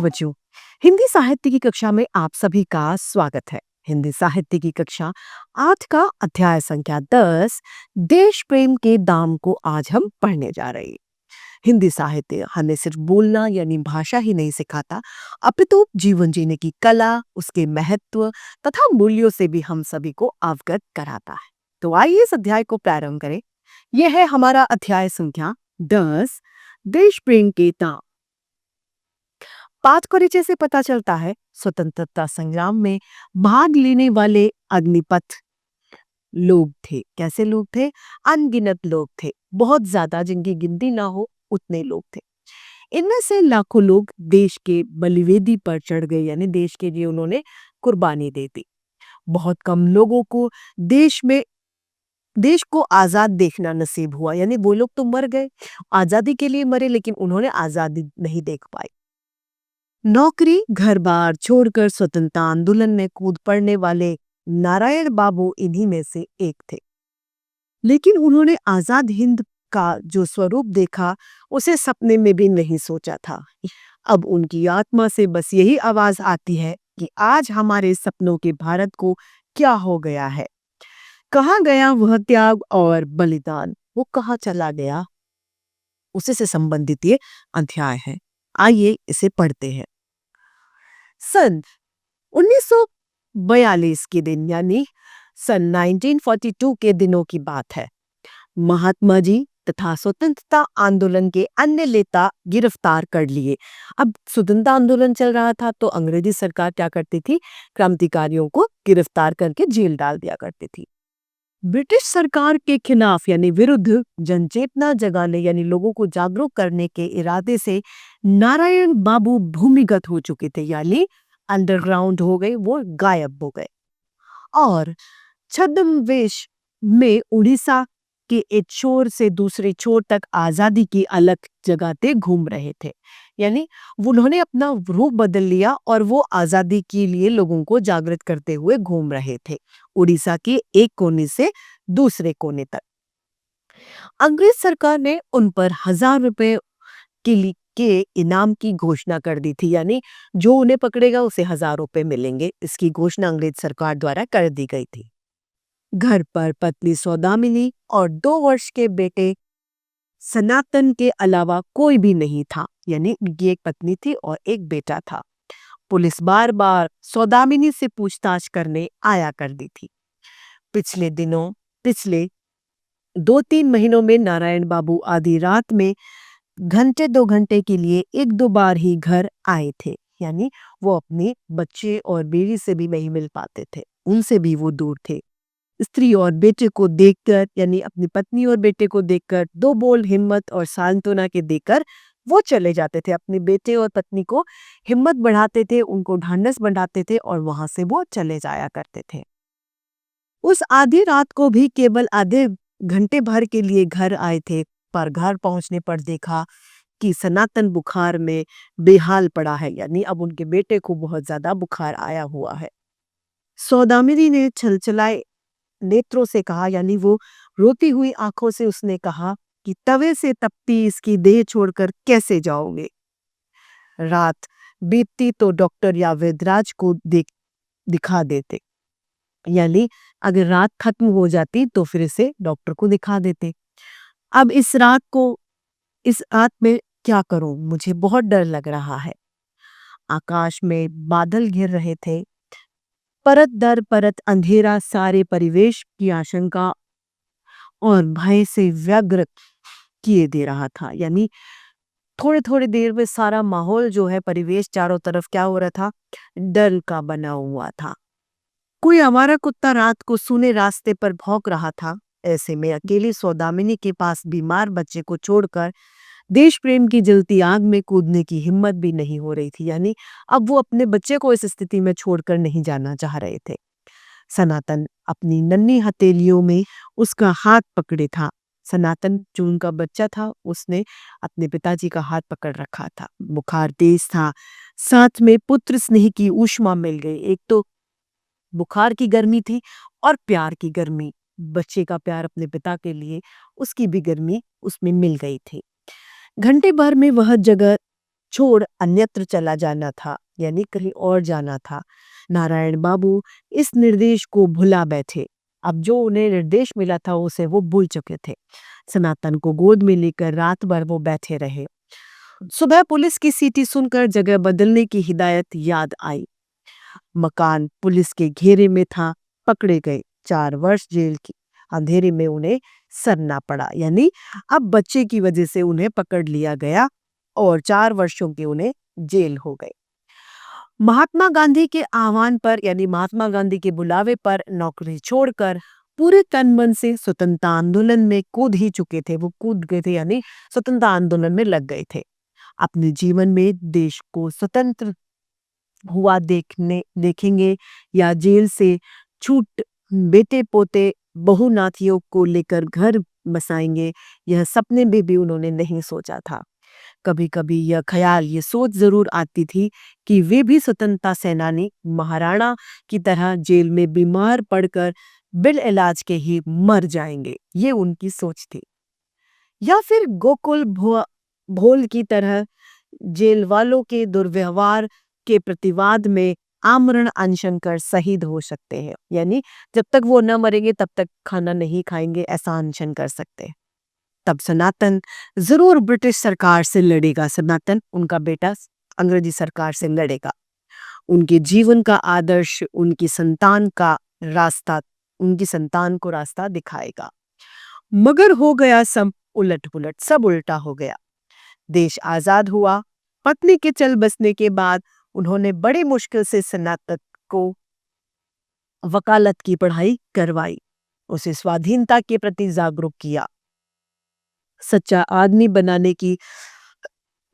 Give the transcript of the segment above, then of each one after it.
बच्चों, हिंदी साहित्य की कक्षा में आप सभी का स्वागत है। हिंदी साहित्य की कक्षा 8 का अध्याय संख्या 10 देश प्रेम के दाम को आज हम पढ़ने जा रहे हैं। हिंदी साहित्य हमें सिर्फ बोलना यानी भाषा ही नहीं सिखाता, अपितु जीवन जीने की कला, उसके महत्व तथा मूल्यों से भी हम सभी को अवगत कराता है। तो आइए इस अध्याय को प्रारंभ करें। यह है हमारा अध्याय संख्या 10 देश प्रेम के दाम। पाठ परिचय से पता चलता है स्वतंत्रता संग्राम में भाग लेने वाले अग्निपथ लोग थे। कैसे लोग थे? अनगिनत लोग थे, बहुत ज्यादा, जिनकी गिनती ना हो उतने लोग थे। इनमें से लाखों लोग देश के बलिवेदी पर चढ़ गए, यानी देश के लिए उन्होंने कुर्बानी दे दी। बहुत कम लोगों को देश को आजाद देखना नसीब हुआ, यानी वो लोग तो मर गए, आजादी के लिए मरे, लेकिन उन्होंने आजादी नहीं देख पाई। नौकरी घर बार छोड़कर स्वतंत्रता आंदोलन में कूद पड़ने वाले नारायण बाबू इन्हीं में से एक थे। लेकिन उन्होंने आजाद हिंद का जो स्वरूप देखा, उसे सपने में भी नहीं सोचा था। अब उनकी आत्मा से बस यही आवाज आती है कि आज हमारे सपनों के भारत को क्या हो गया है। कहाँ गया वह त्याग और बलिदान, वो कहाँ चला गया? उसी से संबंधित ये अध्याय है। आइए इसे पढ़ते हैं। सन 1942 के दिन, यानी सन 1942 के दिनों की बात है। महात्मा जी तथा स्वतंत्रता आंदोलन के अन्य नेता गिरफ्तार कर लिए। अब स्वतंत्रता आंदोलन चल रहा था, तो अंग्रेजी सरकार क्या करती थी? क्रांतिकारियों को गिरफ्तार करके जेल डाल दिया करती थी। ब्रिटिश सरकार के खिलाफ यानी विरुद्ध जनचेतना जगाने यानी लोगों को जागरूक करने के इरादे से नारायण बाबू भूमिगत हो चुके थे, यानी अंडरग्राउंड हो गए, वो गायब हो गए और छद्मवेश में उड़ीसा के एक छोर से दूसरे छोर तक आजादी की अलग जगाते घूम रहे थे। यानी उन्होंने अपना रूप बदल लिया और वो आजादी के लिए लोगों को जागृत करते हुए घूम रहे थे, उड़ीसा के एक कोने से दूसरे कोने तक। अंग्रेज सरकार ने उन पर 1,000 रुपए के इनाम की घोषणा कर दी थी, यानी जो उन्हें पकड़ेगा उसे 1,000 रुपए मिलेंगे। इसकी घोषणा अंग्रेज सरकार द्वारा कर दी गई थी। घर पर पत्नी सौदामिनी और 2 वर्ष के बेटे सनातन के अलावा कोई भी नहीं था, यानी उनकी एक पत्नी थी और एक बेटा था। पुलिस बार बार सौदामिनी से पूछताछ करने आया करती थी। पिछले 2-3 महीनों में नारायण बाबू आधी रात में घंटे 2 घंटे के लिए 1-2 बार ही घर आए थे, यानी वो अपने बच्चे और बीवी से भी नहीं मिल पाते थे, उनसे भी वो दूर थे। स्त्री और बेटे को देखकर, यानी अपनी पत्नी और बेटे को देखकर 2 बोल हिम्मत और सांत्वना के देकर वो चले जाते थे। अपने बेटे और पत्नी को हिम्मत बढ़ाते थे, उनको ढांढस बढ़ाते थे और वहां से वो चले जाया करते थे। उस आधी रात को भी केवल आधे घंटे भर के लिए घर आए थे, पर घर पहुंचने पर देखा कि सनातन बुखार में बेहाल पड़ा है, यानी अब उनके बेटे को बहुत ज्यादा बुखार आया हुआ है। सौदामिनी ने छलछलाए नेत्रों से कहा, यानी वो रोती हुई आंखों से उसने कहा कि तवे से तपती इसकी देह छोड़कर कैसे जाओगे? रात बीतती तो डॉक्टर या वैद्यराज को दिखा देते, यानी अगर रात खत्म हो जाती तो फिर इसे डॉक्टर को दिखा देते। अब इस रात में क्या करूं? मुझे बहुत डर लग रहा है। आकाश में बादल घिर रहे थे, परत दर परत अंधेरा सारे परिवेश की आशंका और भय से व्यग्र किए दे रहा था। यानी थोड़े थोड़े देर में सारा माहौल जो है, परिवेश चारों तरफ क्या हो रहा था? डर का बना हुआ था। कोई आवारा कुत्ता रात को सूने रास्ते पर भौंक रहा था। ऐसे में अकेली सौदामिनी के पास बीमार बच्चे को छोड़कर देश प्रेम की जलती आग में कूदने की हिम्मत भी नहीं हो रही थी, यानी अब वो अपने बच्चे को इस स्थिति में छोड़कर नहीं जाना चाह रहे थे। सनातन अपनी नन्ही हथेलियों में उसका हाथ पकड़े था। सनातन जो उनका बच्चा था, उसने अपने पिताजी का हाथ पकड़ रखा था। बुखार तेज था, साथ में पुत्र स्नेह की ऊष्मा मिल गई। एक तो बुखार की गर्मी थी और प्यार की गर्मी, बच्चे का प्यार अपने पिता के लिए, उसकी भी गर्मी उसमें मिल गई थी। घंटे भर में वह जगह छोड़ अन्यत्र चला जाना था, यानी कहीं और जाना था। नारायण बाबू इस निर्देश को भुला बैठे। अब जो उन्हें निर्देश मिला था उसे वो भूल चुके थे। सनातन को गोद में लेकर रात भर वो बैठे रहे। सुबह पुलिस की सीटी सुनकर जगह बदलने की हिदायत याद आई। मकान पुलिस के घेरे में था, पकड़े गए। 4 वर्ष जेल की अंधेरे में उन्हें सरना पड़ा, यानी अब बच्चे की वजह से उन्हें पकड़ लिया गया और 4 वर्षों की उन्हें जेल हो गई। महात्मा गांधी के आह्वान पर, यानी महात्मा गांधी के बुलावे पर नौकरी छोड़कर पूरे तन मन से स्वतंत्रता आंदोलन में कूद ही चुके थे। वो कूद गए थे, यानी स्वतंत्रता आंदोलन में लग गए थे। अपने जीवन में देश को स्वतंत्र हुआ देखेंगे या जेल से छूट बेटे पोते बहू नातियों को लेकर घर बसाएंगे, यह सपने में भी उन्होंने नहीं सोचा था। कभी कभी यह ख्याल, ये सोच जरूर आती थी कि वे भी स्वतंत्रता सेनानी महाराणा की तरह जेल में बीमार पड़कर बिन इलाज के ही मर जाएंगे, ये उनकी सोच थी। या फिर भोल की तरह जेल वालों के दुर्व्यवहार के प्रतिवाद में आमरण अनशन कर शहीद हो सकते हैं, यानी जब तक वो न मरेंगे तब तक खाना नहीं खाएंगे, ऐसा अनशन कर सकते हैं। तब सनातन जरूर ब्रिटिश सरकार से लड़ेगा। सनातन, उनका बेटा, अंग्रेजी सरकार से लड़ेगा। उनके जीवन का आदर्श उनकी संतान को रास्ता दिखाएगा। मगर हो गया सब उलट पुलट, सब उल्टा हो गया। देश आजाद हुआ। पत्नी के चल बसने के बाद उन्होंने बड़ी मुश्किल से सनातन को वकालत की पढ़ाई करवाई, उसे स्वाधीनता के प्रति जागरूक किया, सच्चा आदमी बनाने की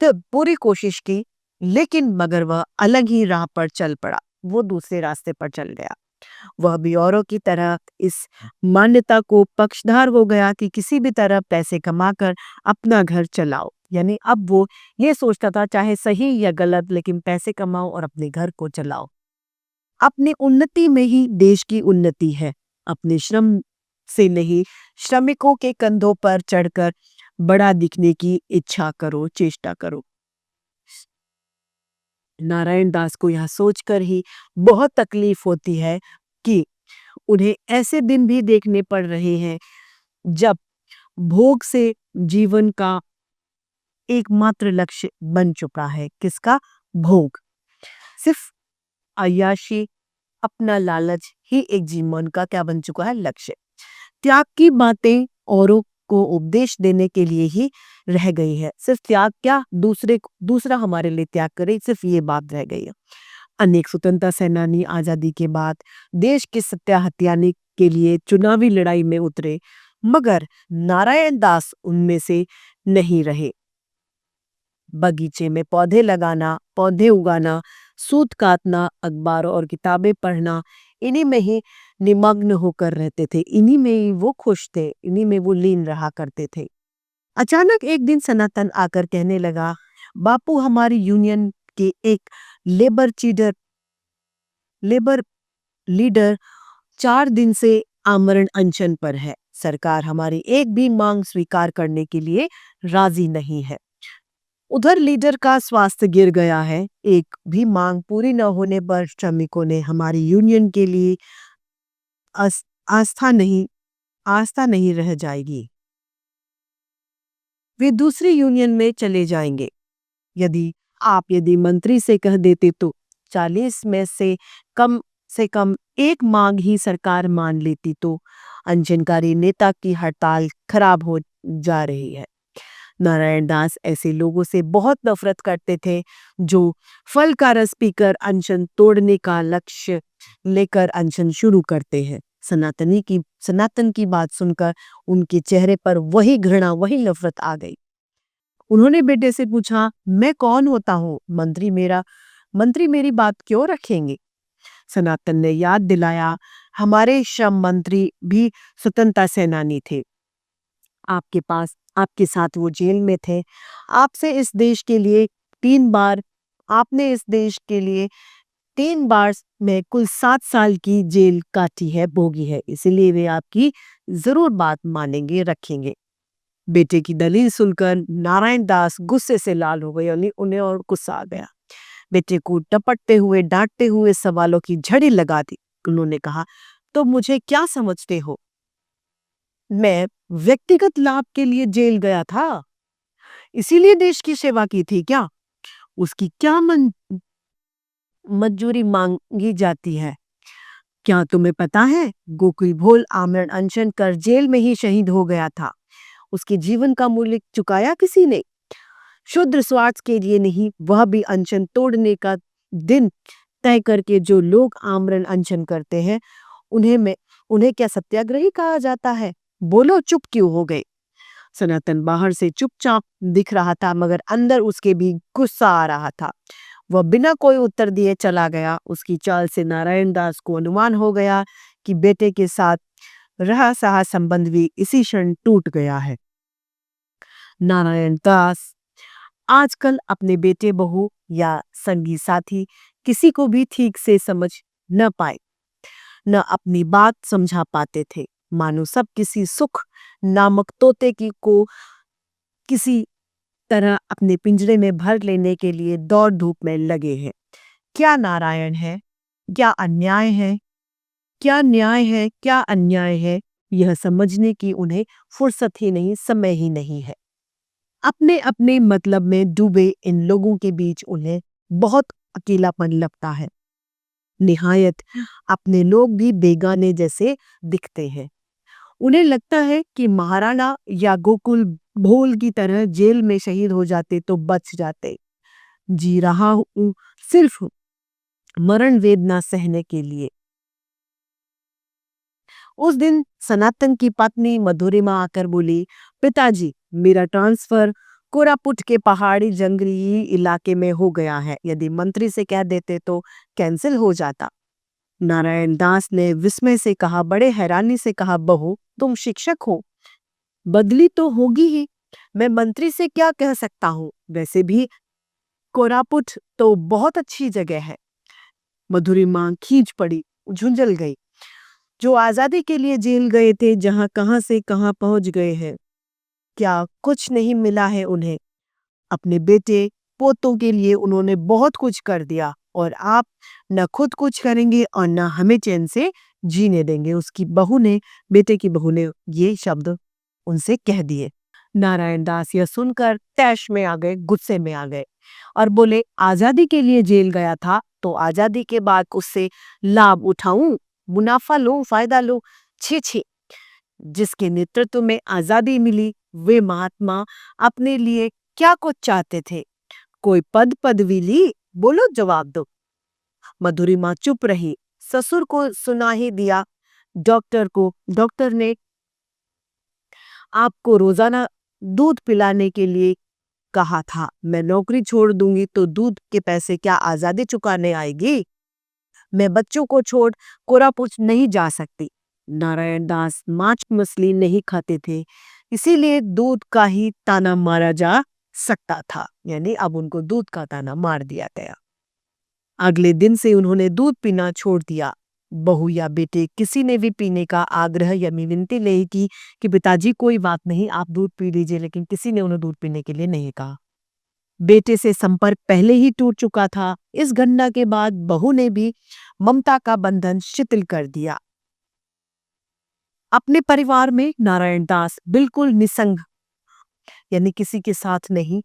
पूरी कोशिश की। लेकिन मगर वह अलग ही राह पर चल पड़ा, वो दूसरे रास्ते पर चल गया। वह भी औरों की तरह इस मान्यता को पक्षधार हो गया कि किसी भी तरह पैसे कमाकर अपना घर चलाओ, यानी अब वो ये सोचता था चाहे सही या गलत, लेकिन पैसे कमाओ और अपने घर को चलाओ। अपनी उन्नति में ही देश की उन्नति है, अपने श्रम से नहीं, श्रमिकों के कंधों पर चढ़कर बड़ा दिखने की इच्छा करो, चेष्टा करो। नारायण दास को यह सोचकर ही बहुत तकलीफ होती है कि उन्हें ऐसे दिन भी देखने पड़ रहे हैं जब भोग से जीवन का एकमात्र लक्ष्य बन चुका है। किसका? भोग। सिर्फ अय्याशी, अपना लालच ही एक जीवन का क्या बन चुका है? लक्ष्य। त्याग की बातें औरों को उपदेश देने के लिए ही रह गई है। सिर्फ त्याग क्या, दूसरा हमारे लिए त्याग करे, सिर्फ ये बात रह गई है। अनेक स्वतंत्रता सेनानी आजादी के बाद देश की सत्ता हथियाने के लिए चुनावी लड़ाई में उतरे, मगर नारायण दास उनमें से नहीं रहे। बगीचे में पौधे लगाना, पौधे उगाना, सूत काटना, अखबार और किताबें पढ़ना, इन्हीं में ही निमग्न होकर रहते थे। इन्हीं में ही वो खुश थे, इन्हीं में वो लीन रहा करते थे। अचानक एक दिन सनातन आकर कहने लगा, बापू, हमारी यूनियन के एक लेबर लीडर 4 दिन से आमरण अनशन पर है। सरकार हमारी एक भी मांग स्वीकार करने के लिए राजी नहीं है। उधर लीडर का स्वास्थ्य गिर गया है। एक भी मांग पूरी न होने पर श्रमिकों ने हमारी यूनियन के लिए आस- आस्था नहीं आस्था नहीं रह जाएगी। वे दूसरी यूनियन में चले जाएंगे। यदि मंत्री से कह देते तो 40 में से कम एक मांग ही सरकार मान लेती, तो अनशनकारी नेता की हड़ताल खराब हो जा रही है। नारायण दास ऐसे लोगों से बहुत नफरत करते थे जो फल का रस पीकर अनशन तोड़ने का लक्ष्य लेकर अनशन शुरू करते हैं। सनातन की बात सुनकर उनके चेहरे पर वही घृणा, वही नफरत आ गई। उन्होंने बेटे से पूछा, मैं कौन होता हूँ? मंत्री मेरी बात क्यों रखेंगे? सनातन ने याद दिलाया, हमारे श्रम मंत्री भी स्वतंत्रता सेनानी थे। आपके साथ वो जेल में थे। आपने इस देश के लिए 3 बार में कुल 7 साल की जेल काटी है, भोगी है, इसलिए वे आपकी जरूर बात मानेंगे, रखेंगे। बेटे की दलील सुनकर नारायण दास गुस्से से लाल हो गए, यानी उन्हें और गुस्सा आ गया। बेटे को टपटते हुए डांटते हुए सवालों की झड़ी लगा दी। उन्होंने कहा, तो मुझे क्या समझते हो, मैं व्यक्तिगत लाभ के लिए जेल गया था, इसीलिए देश की सेवा की थी क्या? उसकी क्या मंजूरी मांगी जाती है? क्या तुम्हें पता है गोकुल भोल आमरण अनशन कर जेल में ही शहीद हो गया था। उसके जीवन का मूल्य चुकाया किसी ने, शुद्र स्वार्थ के लिए नहीं, वह भी अनशन तोड़ने का दिन तय करके। जो लोग आमरण अनशन करते हैं उन्हें क्या सत्याग्रही कहा जाता है? बोलो, चुप क्यों हो गए? सनातन बाहर से चुपचाप दिख रहा था, मगर अंदर उसके भी गुस्सा आ रहा था। वह बिना कोई उत्तर दिए चला गया। उसकी चाल से नारायण दास को अनुमान हो गया कि बेटे के साथ रहा सहा संबंध भी इसी क्षण टूट गया है। नारायण दास आजकल अपने बेटे बहू या संगी साथी किसी को भी ठीक से समझ न पाए, न अपनी बात समझा पाते थे। मानो सब किसी सुख नामक तोते की को किसी तरह अपने पिंजरे में भर लेने के लिए दौड़ धूप में लगे हैं। क्या नारायण है, क्या अन्याय है, क्या न्याय है, क्या अन्याय है, यह समझने की उन्हें फुर्सत ही नहीं, समय ही नहीं है। अपने अपने मतलब में डूबे इन लोगों के बीच उन्हें बहुत अकेलापन लगता है। निहायत अपने लोग भी बेगाने जैसे दिखते हैं। उन्हें लगता है कि महाराणा या गोकुल भोल की तरह जेल में शहीद हो जाते तो बच जाते। जी रहा हूं सिर्फ मरण वेदना सहने के लिए। उस दिन सनातन की पत्नी मधुरिमा आकर बोली, पिताजी, मेरा ट्रांसफर कोरापुट के पहाड़ी जंगली इलाके में हो गया है। यदि मंत्री से कह देते तो कैंसिल हो जाता। नारायण दास ने विस्मय से कहा, बड़े हैरानी से कहा, बहू, तुम शिक्षक हो, बदली तो होगी ही। मैं मंत्री से क्या कह सकता हूँ? वैसे भी कोरापुट तो बहुत अच्छी जगह है। मधुरिमा खींच पड़ी, झुंझल गई। जो आजादी के लिए जेल गए थे, जहां कहां से कहां पहुंच गए हैं। क्या कुछ नहीं मिला है उन्हें? अपने बेटे पोतों के लिए उन्होंने बहुत कुछ कर दिया, और आप न खुद कुछ करेंगे और न हमें चैन से जीने देंगे। उसकी बहू ने, बेटे की बहू ने ये शब्द उनसे कह दिए। नारायण दास यह सुनकर तैश में आ गए, गुस्से में आ गए और बोले, आजादी के लिए जेल गया था तो आजादी के बाद उससे लाभ उठाऊं, मुनाफा लूं, फायदा लूं? छी छी। जिसके नेतृत्व में आजादी मिली, वे महात्मा अपने लिए क्या कुछ चाहते थे? कोई पद पदवी ली? बोलो, जवाब दो। मधुरिमा चुप रही। ससुर को सुना ही दिया। डॉक्टर ने आपको रोजाना दूध पिलाने के लिए कहा था। मैं नौकरी छोड़ दूंगी तो दूध के पैसे क्या आजादी चुकाने आएगी? मैं बच्चों को छोड़ कोरापुट नहीं जा सकती। नारायण दास मांस मछली नहीं खाते थे, इसीलिए दूध का ही ताना मारा जा सकता था, यानी अब उनको दूध का ताना मार दिया गया। अगले दिन से उन्होंने दूध पीना छोड़ दिया। बहू या बेटे किसी ने भी पीने का आग्रह या विनती नहीं की कि पिताजी कोई बात नहीं, आप दूध पी लीजिए, लेकिन किसी ने उन्हें दूध पीने के लिए नहीं कहा। बेटे से संपर्क पहले ही टूट चुका था। इस घटना के बाद बहू ने भी ममता का बंधन शिथिल कर दिया। अपने परिवार में नारायण दास बिल्कुल निसंग, यानी किसी के साथ नहीं,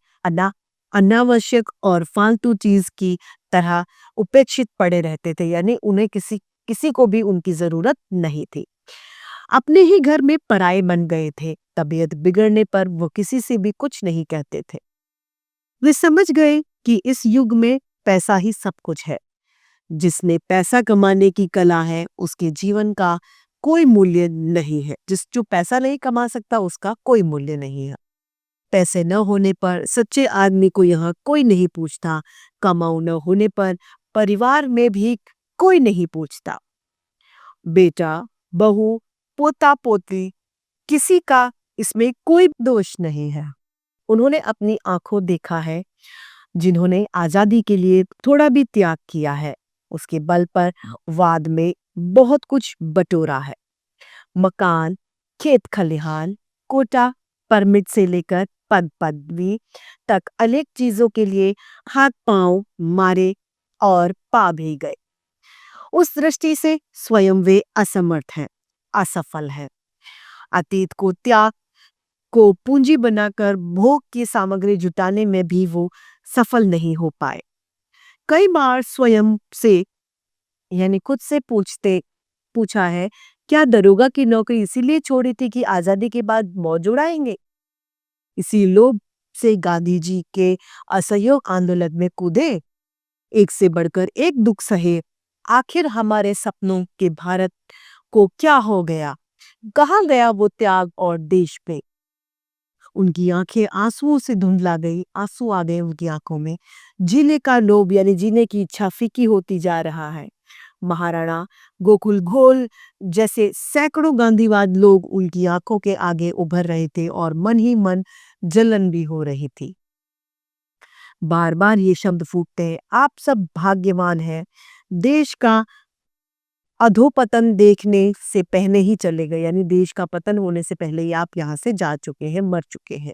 अनावश्यक और फालतू चीज की तरह उपेक्षित पड़े रहते थे, यानी उन्हें किसी किसी को भी उनकी जरूरत नहीं थी। अपने ही घर में पराये बन गए थे। तबीयत बिगड़ने पर वो किसी से भी कुछ नहीं कहते थे। वे समझ गए कि इस युग में पैसा ही सब कुछ है। जिसने पैसा कमाने की कला है, उसके जीवन का कोई मूल्य नहीं है। जो पैसा नहीं कमा सकता, उसका कोई मूल्य नहीं है। पैसे न होने पर सच्चे आदमी को यहाँ कोई नहीं पूछता। कमाऊ न होने पर परिवार में भी कोई नहीं पूछता। बेटा, बहू, पोता पोती, किसी का इसमें कोई दोष नहीं है। उन्होंने अपनी आंखों देखा है, जिन्होंने आजादी के लिए थोड़ा भी त्याग किया है, उसके बल पर वाद में बहुत कुछ बटोरा है। मकान, खेत खलिहान, कोटा, परमिट से लेकर पद पदवी तक अनेक चीजों के लिए हाथ पांव मारे और पा भी गए। उस दृष्टि से स्वयं वे असमर्थ हैं, असफल हैं। अतीत को त्याग को पूंजी बनाकर भोग की सामग्री जुटाने में भी वो सफल नहीं हो पाए। कई बार स्वयं से यानी खुद से पूछा है, क्या दरोगा की नौकरी इसीलिए छोड़ी थी कि आजादी के बाद मौज उड़ाएंगे? इसी लोभ से गांधी जी के असहयोग आंदोलन में कूदे, एक से बढ़कर एक दुख सहे। आखिर हमारे सपनों के भारत को क्या हो गया? कहाँ गया वो त्याग और देश पे? उनकी आंखें आंसुओं से धुंधला गई, आंसू आ गए उनकी आंखों में। जीने का लोभ यानी जीने की इच्छा फीकी होती जा रहा है। महाराणा गोकुल घोल जैसे सैकड़ों गांधीवाद लोग उनकी आंखों के आगे उभर रहे थे और मन ही मन जलन भी हो रही थी। बार बार ये शब्द फूटते हैं, आप सब भाग्यवान हैं, देश का अधोपतन देखने से पहले ही चले गए, यानी देश का पतन होने से पहले ही आप यहाँ से जा चुके हैं, मर चुके हैं।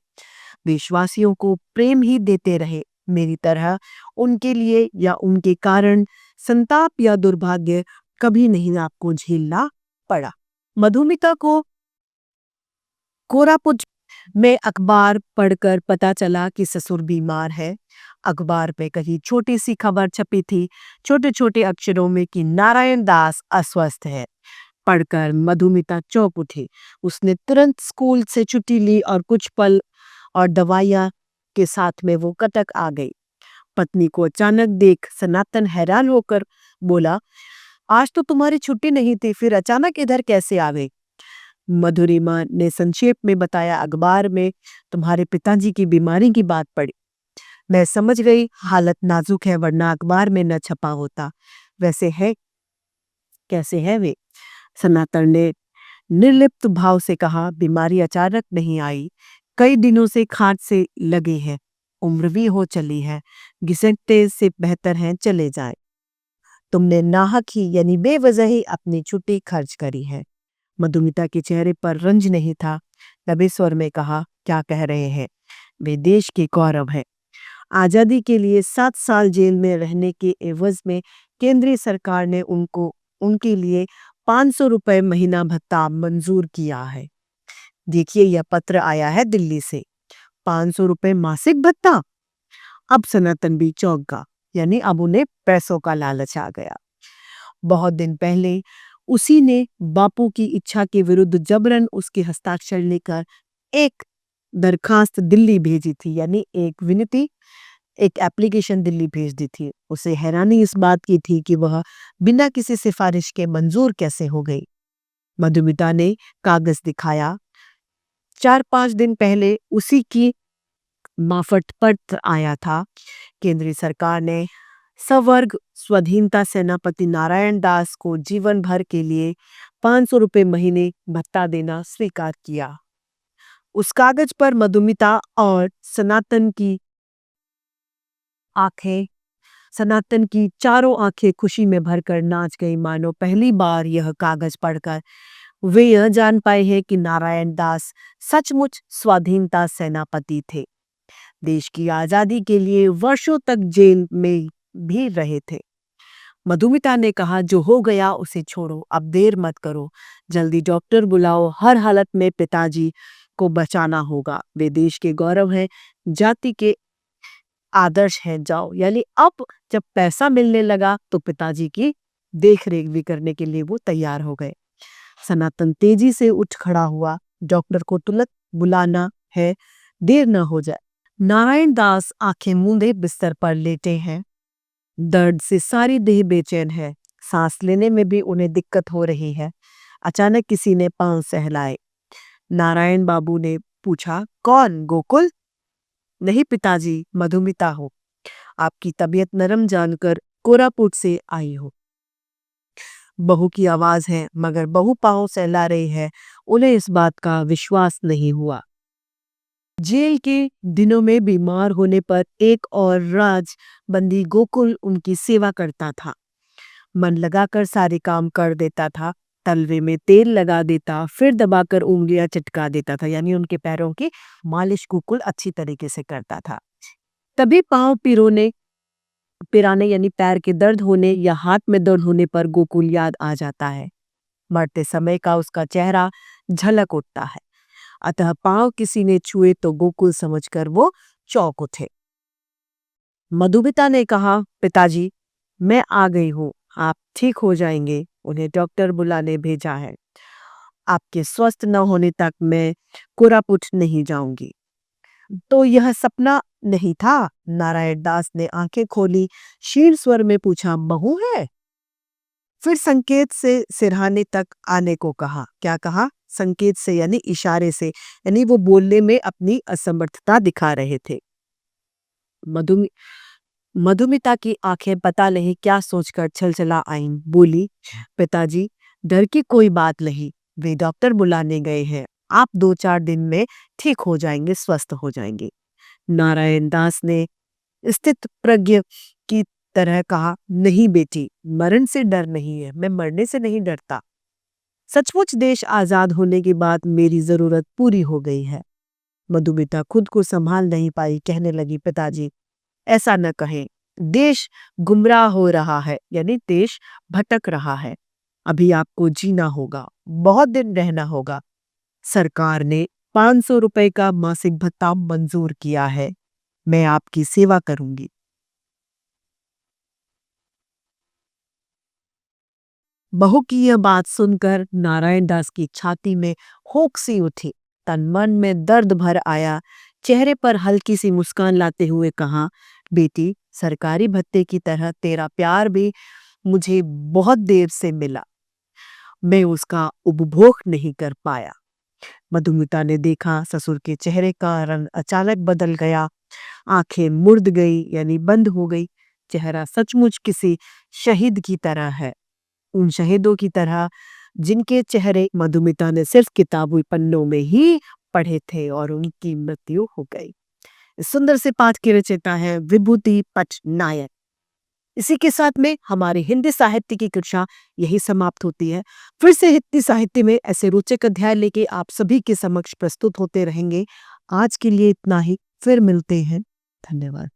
देशवासियों को प्रेम ही देते रहे, मेरी तरह उनके लिए या उनके कारण संताप या दुर्भाग्य कभी नहीं आपको झेलना पड़ा। मधुमिता को कोरापुट में अखबार पढ़कर पता चला कि ससुर बीमार है। अखबार पे कहीं छोटी सी खबर छपी थी, छोटे छोटे अक्षरों में कि नारायण दास अस्वस्थ है। पढ़कर मधुमिता चौंक उठी। उसने तुरंत स्कूल से छुट्टी ली और कुछ पल और दवाइयां के साथ में वो कटक आ गई। पत्नी को अचानक देख सनातन हैरान होकर बोला, आज तो तुम्हारी छुट्टी नहीं थी, फिर अचानक इधर कैसे आ गई? मधुरिमा ने संक्षेप में बताया, अखबार में तुम्हारे पिताजी की बीमारी की बात पड़ी। मैं समझ गई हालत नाजुक है, वरना अखबार में न छपा होता। वैसे है कैसे है वे? सनातन ने निर्लिप्त भाव से कहा, बीमारी अचानक नहीं आई, कई दिनों से खाट से लगे हैं, उम्र भी हो चली है, घिसटते से बेहतर है चले जाए। तुमने नाहक ही यानी बेवजह ही अपनी छुट्टी खर्च करी है। मधुमिता के चेहरे पर रंज नहीं था। दबे स्वर में कहा, क्या कह रहे हैं? वे देश के गौरव हैं। आजादी के लिए 7 साल जेल में रहने के एवज में केंद्रीय सरकार ने उनके लिए 500 रुपए महीना भत्ता मंजूर किया है। देखिए, यह पत्र आया है दिल्ली से। 500 रुपए मासिक भत्ता? अब सनातन भी चौंक गया, यानी अब उन्हें पैसों का लालच आ गया। बहुत दिन पहले उसी ने बापू की इच्छा के विरुद्ध जबरन उसके हस्ताक्षर लेकर एक दरखास्त दिल्ली भेजी थी, यानी एक विनती, एक एप्लीकेशन दिल्ली भेज दी थी। उसे हैरानी इस बात की थी कि वह बिना किसी सिफारिश के मंजूर कैसे हो गई। मधुमिता ने कागज दिखाया। 4-5 दिन पहले उसी की माफट पत्र आया था। केंद्रीय सरकार ने सवर्ग स्वाधीनता सेनापति नारायण दास को जीवन भर के लिए 500 रुपए महीने भत्ता देना स्वीकार किया। उस कागज पर मधुमिता और सनातन की चारों आंखें खुशी में भरकर नाच गई, मानो पहली बार यह कागज पढ़कर वे यह जान पाए हैं कि नारायण दास सचमुच स्वाधीनता सेनापति थे। देश की आजादी के लिए वर्षों तक जेल में भी रहे थे। मधुमिता ने कहा, जो हो गया उसे छोड़ो, अब देर मत करो, जल्दी डॉक्टर बुलाओ, हर हालत में पिताजी को बचाना होगा, वे देश के गौरव हैं, जाति के आदर्श हैं। जाओ। यानी अब जब पैसा मिलने लगा तो पिताजी की देख रेख भी करने के लिए वो तैयार हो गए। सनातन तेजी से उठ खड़ा हुआ, डॉक्टर को तुरंत बुलाना है, देर न हो जाए। नारायण दास आंखें मूंदे बिस्तर पर लेटे हैं। दर्द से सारी देह बेचैन है, सांस लेने में भी उन्हें दिक्कत हो रही है। अचानक किसी ने पांव सहलाए। नारायण बाबू ने पूछा, कौन? गोकुल? नहीं पिताजी, मधुमिता हो। आपकी तबीयत नरम जानकर कोरापुट से आई हो। बहू की आवाज है, मगर बहू पांव सहला रही है। उन्हें इस बात का विश्वास नहीं हुआ। जेल के दिनों में बीमार होने पर एक और राज बंदी गोकुल उनकी सेवा करता था। मन लगाकर सारे काम कर देता था। तलवे में तेल लगा देता, फिर दबाकर उँगलियाँ चटका देता था, यानी उनके पैरों की मालिश गोकुल अच्छी तरीके से करता था। तभी पाँव पिराने यानी पैर के दर्द होने या हाथ में दर्द होने पर गोकुल याद आ जाता है। मरते समय का उसका चेहरा झलक उठता है। अतः पाँव किसी ने छुए तो गोकुल समझकर वो चौंक उठे। मधुमिता ने कहा, पिताजी, मैं आ गई हूँ, आप ठीक हो जाएंगे, उन्हें डॉक्टर बुलाने भेजा है। आपके स्वस्थ न होने तक मैं कोरापुट नहीं जाऊंगी। तो यह सपना नहीं था? नारायण दास ने आंखें खोली, क्षीण स्वर में पूछा, बहू है? फिर संकेत से सिरहाने तक आने को कहा। क्या कहा? संकेत से यानी इशारे से, यानी वो बोलने में अपनी असमर्थता दिखा रहे थे। मधुमि मधुमिता की आंखें पता नहीं क्या सोचकर छलछला आईं। बोली, पिताजी, डर की कोई बात नहीं, वे डॉक्टर बुलाने गए हैं, आप 2-4 दिन में ठीक हो जाएंगे, स्वस्थ हो जाएंगे। नारायण दास ने स्थित प्रज्ञ की तरह कहा, नहीं बेटी, मरण से डर नहीं है, मैं मरने से नहीं डरता। सचमुच देश आजाद होने के बाद मेरी जरूरत पूरी हो गई है। मधुमिता खुद को संभाल नहीं पाई, कहने लगी, पिताजी, ऐसा न कहें, देश गुमराह हो रहा है, यानी देश भटक रहा है। अभी आपको जीना होगा, बहुत दिन रहना होगा। सरकार ने 500 रुपए का मासिक भत्ता मंजूर किया है, मैं आपकी सेवा करूंगी। बहू की यह बात सुनकर नारायण दास की छाती में होक सी उठी, तन मन में दर्द भर आया। चेहरे पर हल्की सी मुस्कान लाते हुए कहा, बेटी, सरकारी भत्ते की तरह तेरा प्यार भी मुझे बहुत देर से मिला, मैं उसका उपभोग नहीं कर पाया। मधुमिता ने देखा ससुर के चेहरे का रंग अचानक बदल गया, आंखें मुर्द गई यानी बंद हो गई। चेहरा सचमुच किसी शहीद की तरह है, उन शहीदों की तरह जिनके चेहरे मधुमिता ने सिर्फ किताबी पन्नों में ही पढ़े थे और उनकी मृत्यु हो गई। इस सुंदर से पाठ की रचयिता है विभूति पटनायक। इसी के साथ में हमारी हिंदी साहित्य की कक्षा यही समाप्त होती है। फिर से हिंदी साहित्य में ऐसे रोचक अध्याय लेके आप सभी के समक्ष प्रस्तुत होते रहेंगे। आज के लिए इतना ही, फिर मिलते हैं। धन्यवाद।